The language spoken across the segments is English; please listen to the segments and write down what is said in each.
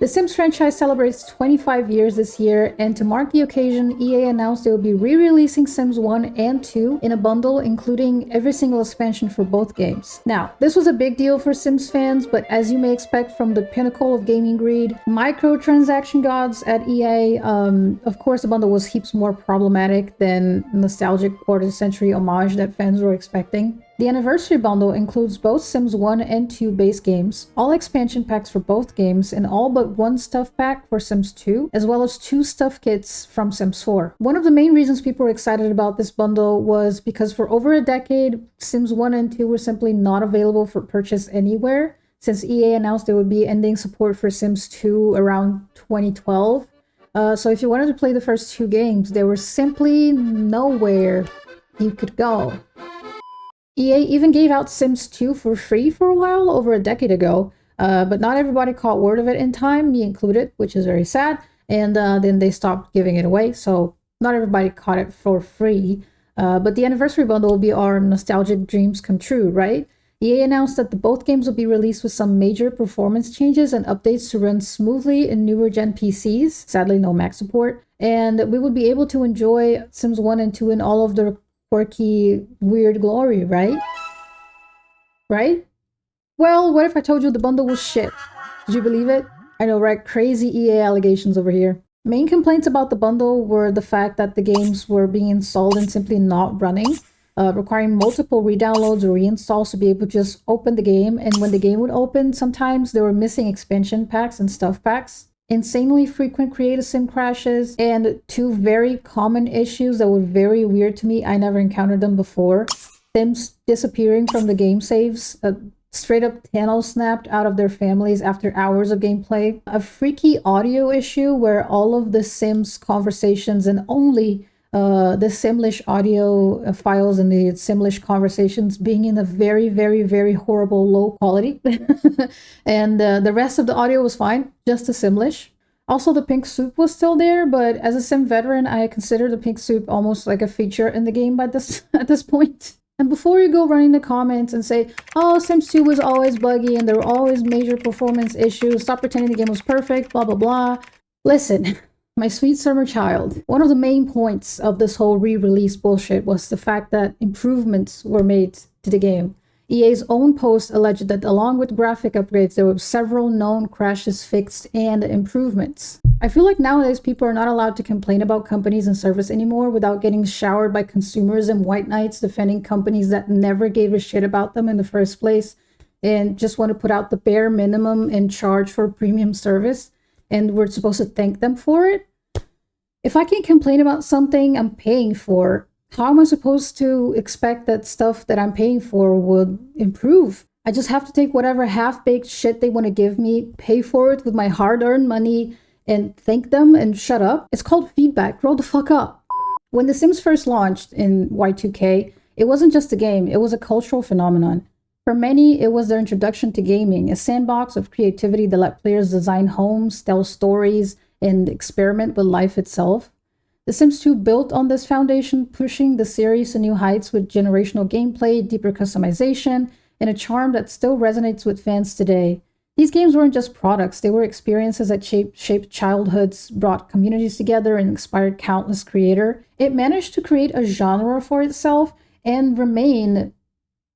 The Sims franchise celebrates 25 years this year, and to mark the occasion, EA announced they will be re-releasing Sims 1 and 2 in a bundle, including every single expansion for both games. Now, this was a big deal for Sims fans, but as you may expect from the pinnacle of gaming greed, microtransaction gods at EA, of course the bundle was heaps more problematic than nostalgic quarter-century homage that fans were expecting. The anniversary bundle includes both Sims 1 and 2 base games, all expansion packs for both games, and all but one stuff pack for Sims 2, as well as 2 stuff kits from Sims 4. One of the main reasons people were excited about this bundle was because for over a decade, Sims 1 and 2 were simply not available for purchase anywhere, since EA announced they would be ending support for Sims 2 around 2012. So if you wanted to play the first 2 games, there was simply nowhere you could go. EA even gave out Sims 2 for free for a while, over a decade ago, but not everybody caught word of it in time, me included, which is very sad, and then they stopped giving it away, so not everybody caught it for free. But the anniversary bundle will be our nostalgic dreams come true, right? EA announced that both games will be released with some major performance changes and updates to run smoothly in newer gen PCs, sadly no Mac support, and we would be able to enjoy Sims 1 and 2 in all of their quirky, weird glory, right? Right? Well, what if I told you the bundle was shit? Did you believe it? I know, right? Crazy EA allegations over here. Main complaints about the bundle were the fact that the games were being installed and simply not running, requiring multiple re-downloads or reinstalls to be able to just open the game, and when the game would open, sometimes they were missing expansion packs and stuff packs. Insanely frequent create-a-sim crashes, and 2 very common issues that were very weird to me. I never encountered them before. Sims disappearing from the game saves, straight up channel snapped out of their families after hours of gameplay. A freaky audio issue where all of the Sims conversations and only the Simlish audio files and the Simlish conversations being in a very, very, very horrible low quality. And the rest of the audio was fine, just the Simlish. Also, the pink soup was still there, but as a Sim veteran, I consider the pink soup almost like a feature in the game at this point. And before you go running the comments and say, oh, Sims 2 was always buggy and there were always major performance issues, stop pretending the game was perfect, blah, blah, blah. Listen. My sweet summer child, one of the main points of this whole re-release bullshit was the fact that improvements were made to the game. EA's own post alleged that along with graphic upgrades, there were several known crashes fixed and improvements. I feel like nowadays people are not allowed to complain about companies and service anymore without getting showered by consumers and white knights defending companies that never gave a shit about them in the first place and just want to put out the bare minimum and charge for premium service, and we're supposed to thank them for it. If I can complain about something I'm paying for, how am I supposed to expect that stuff that I'm paying for would improve? I just have to take whatever half-baked shit they want to give me, pay for it with my hard-earned money, and thank them and shut up? It's called feedback. Grow the fuck up. When The Sims first launched in Y2K, it wasn't just a game, it was a cultural phenomenon. For many, it was their introduction to gaming, a sandbox of creativity that let players design homes, tell stories, and experiment with life itself. The Sims 2 built on this foundation, pushing the series to new heights with generational gameplay, deeper customization, and a charm that still resonates with fans today. These games weren't just products, they were experiences that shaped childhoods, brought communities together, and inspired countless creators. It managed to create a genre for itself and remain,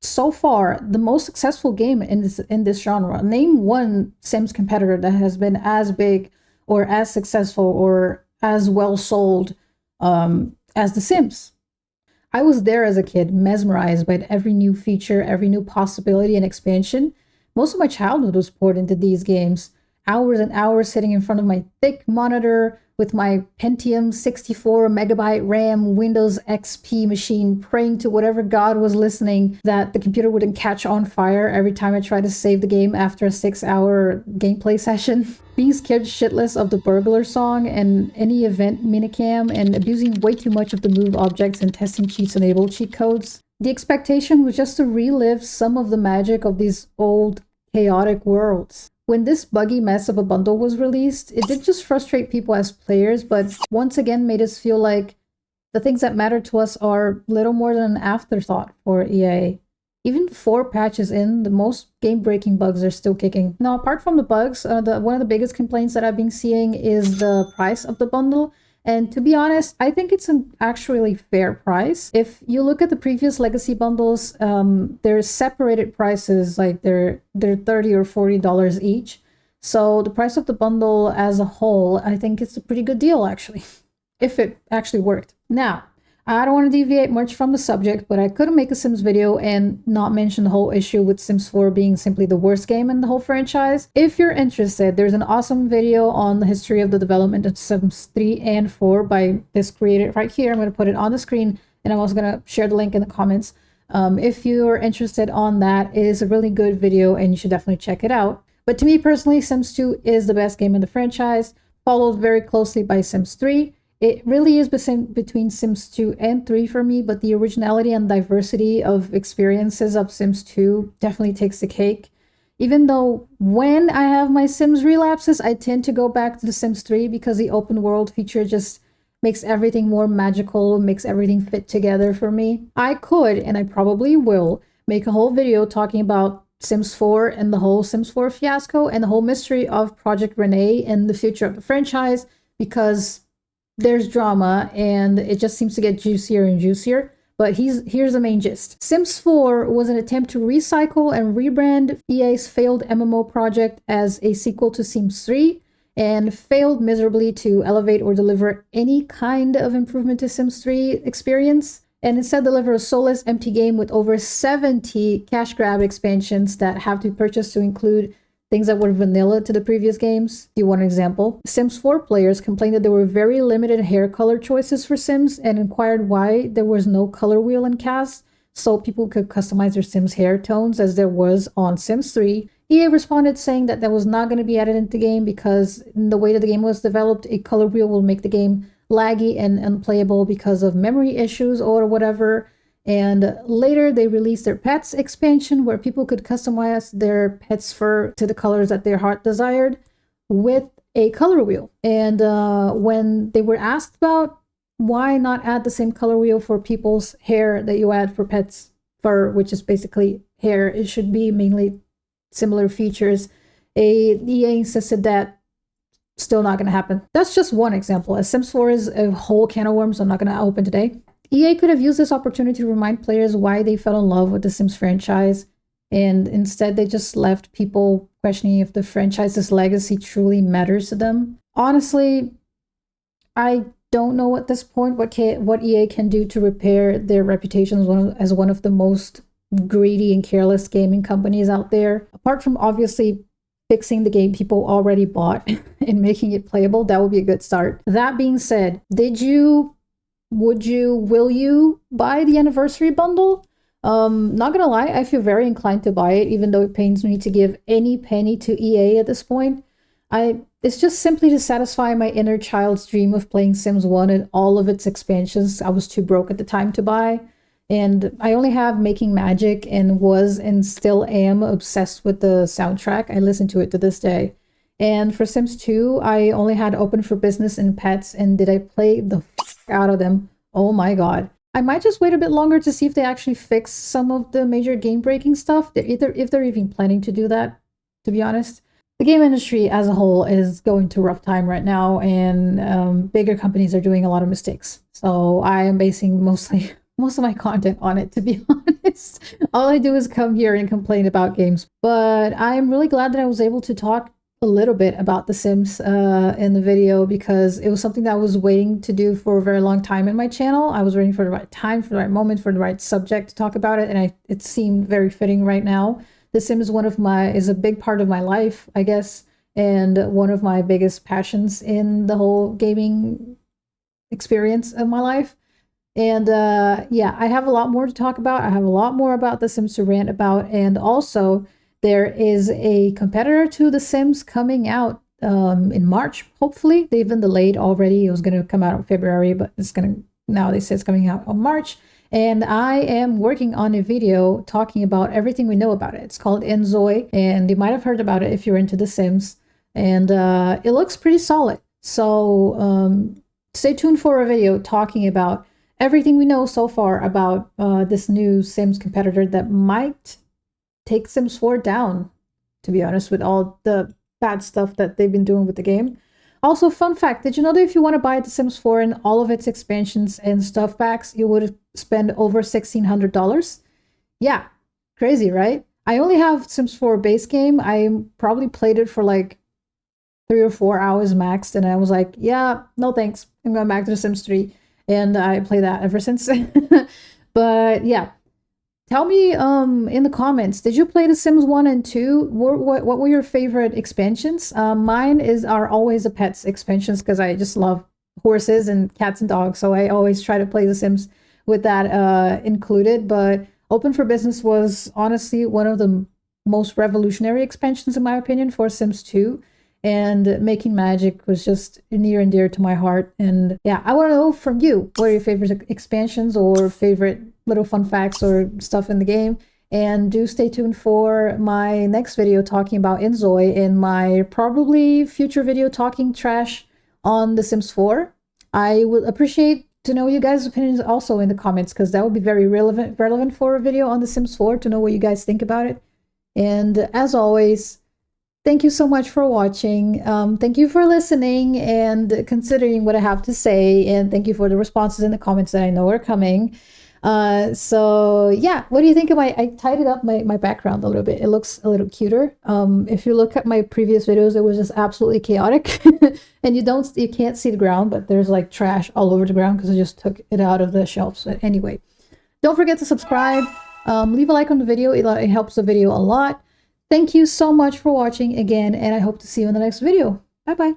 so far, the most successful game in this genre. Name one Sims competitor that has been as big or as successful or as well sold as The Sims. I was there as a kid, mesmerized by every new feature, every new possibility and expansion. Most of my childhood was poured into these games. Hours and hours sitting in front of my thick monitor with my Pentium 64 megabyte RAM Windows XP machine, praying to whatever god was listening that the computer wouldn't catch on fire every time I tried to save the game after a 6-hour gameplay session. Being scared shitless of the burglar song and any event minicam, and abusing way too much of the move objects and testing cheats enabled cheat codes. The expectation was just to relive some of the magic of these old chaotic worlds. When this buggy mess of a bundle was released, it did just frustrate people as players, but once again made us feel like the things that matter to us are little more than an afterthought for EA. even 4 patches in, the most game-breaking bugs are still kicking. Now, apart from the bugs, one of the biggest complaints that I've been seeing is the price of the bundle. And to be honest, I think it's an actually fair price. If you look at the previous legacy bundles, there's separated prices, like they're $30 or $40 each. So the price of the bundle as a whole, I think it's a pretty good deal, actually, if it actually worked. Now, I don't want to deviate much from the subject, but I couldn't make a Sims video and not mention the whole issue with Sims 4 being simply the worst game in the whole franchise. If you're interested, there's an awesome video on the history of the development of Sims 3 and 4 by this creator right here. I'm going to put it on the screen, and I'm also going to share the link in the comments. If you're interested on that, it is a really good video, and you should definitely check it out. But to me personally, Sims 2 is the best game in the franchise, followed very closely by Sims 3. It really is between Sims 2 and 3 for me, but the originality and diversity of experiences of Sims 2 definitely takes the cake. Even though when I have my Sims relapses, I tend to go back to the Sims 3 because the open world feature just makes everything more magical, makes everything fit together for me. I could, and I probably will, make a whole video talking about Sims 4 and the whole Sims 4 fiasco and the whole mystery of Project Renee and the future of the franchise, because there's drama and it just seems to get juicier and juicier. But here's the main gist. Sims 4 was an attempt to recycle and rebrand EA's failed MMO project as a sequel to Sims 3, and failed miserably to elevate or deliver any kind of improvement to Sims 3 experience, and instead deliver a soulless, empty game with over 70 cash grab expansions that have to be purchased to include things that were vanilla to the previous games. Do you want an example? Sims 4 players complained that there were very limited hair color choices for Sims and inquired why there was no color wheel in cast so people could customize their Sims hair tones as there was on Sims 3. EA responded saying that was not going to be added into the game because in the way that the game was developed, a color wheel will make the game laggy and unplayable because of memory issues or whatever. And later they released their pets expansion where people could customize their pet's fur to the colors that their heart desired with a color wheel. And when they were asked about why not add the same color wheel for people's hair that you add for pets' fur, which is basically hair, it should be mainly similar features, EA insisted that still not going to happen. That's just one example. As Sims 4 is a whole can of worms I'm not going to open today. EA could have used this opportunity to remind players why they fell in love with the Sims franchise, and instead they just left people questioning if the franchise's legacy truly matters to them. Honestly, I don't know at this point what EA can do to repair their reputation as one of the most greedy and careless gaming companies out there. Apart from obviously fixing the game people already bought and making it playable, that would be a good start. That being said, will you buy the anniversary bundle? Not gonna lie, I feel very inclined to buy it, even though it pains me to give any penny to EA at this point. It's just simply to satisfy my inner child's dream of playing Sims 1 and all of its expansions. I was too broke at the time to buy. And I only have Making Magic and was and still am obsessed with the soundtrack. I listen to it to this day. And for Sims 2, I only had Open for Business and Pets, and did I play the f out of them? Oh my god. I might just wait a bit longer to see if they actually fix some of the major game-breaking stuff, if they're even planning to do that, to be honest. The game industry as a whole is going through a rough time right now, and bigger companies are doing a lot of mistakes. So I am basing most of my content on it, to be honest. All I do is come here and complain about games. But I'm really glad that I was able to talk a little bit about The Sims in the video, because it was something that I was waiting to do for a very long time in my channel. I was waiting for the right time, for the right moment, for the right subject to talk about it, and it seemed very fitting right now. The Sims is a big part of my life, I guess, and one of my biggest passions in the whole gaming experience of my life. And yeah, I have a lot more to talk about. I have a lot more about The Sims to rant about, and also there is a competitor to The Sims coming out in March, hopefully. They've been delayed already. It was going to come out in February, but now they say it's coming out in March. And I am working on a video talking about everything we know about it. It's called Enzoy, and you might have heard about it if you're into The Sims. And it looks pretty solid. So stay tuned for a video talking about everything we know so far about this new Sims competitor that might take Sims 4 down, to be honest, with all the bad stuff that they've been doing with the game. Also, fun fact, did you know that if you want to buy The Sims 4 and all of its expansions and stuff packs, you would spend over $1,600? Yeah, crazy, right? I only have Sims 4 base game. I probably played it for like 3 or 4 hours max, and I was like, yeah, no thanks. I'm going back to The Sims 3, and I play that ever since. But yeah, tell me in the comments, did you play The Sims 1 and 2? What were your favorite expansions? Mine are always the pets expansions because I just love horses and cats and dogs. So I always try to play The Sims with that included. But Open for Business was honestly one of the most revolutionary expansions in my opinion for Sims 2. And Making Magic was just near and dear to my heart. And yeah, I want to know from you, what are your favorite expansions or favorite little fun facts or stuff in the game? And do stay tuned for my next video talking about Inzoi and my probably future video talking trash on The Sims 4. I would appreciate to know you guys' opinions also in the comments, because that would be very relevant for a video on The Sims 4 to know what you guys think about it. And as always, thank you so much for watching. Thank you for listening and considering what I have to say. And thank you for the responses in the comments that I know are coming. So yeah, what do you think of I tidied up my background a little bit. It looks a little cuter. If you look at my previous videos, it was just absolutely chaotic. And you can't see the ground, but there's like trash all over the ground because I just took it out of the shelves. But anyway, don't forget to subscribe. Leave a like on the video. It helps the video a lot. Thank you so much for watching again, and I hope to see you in the next video. Bye-bye.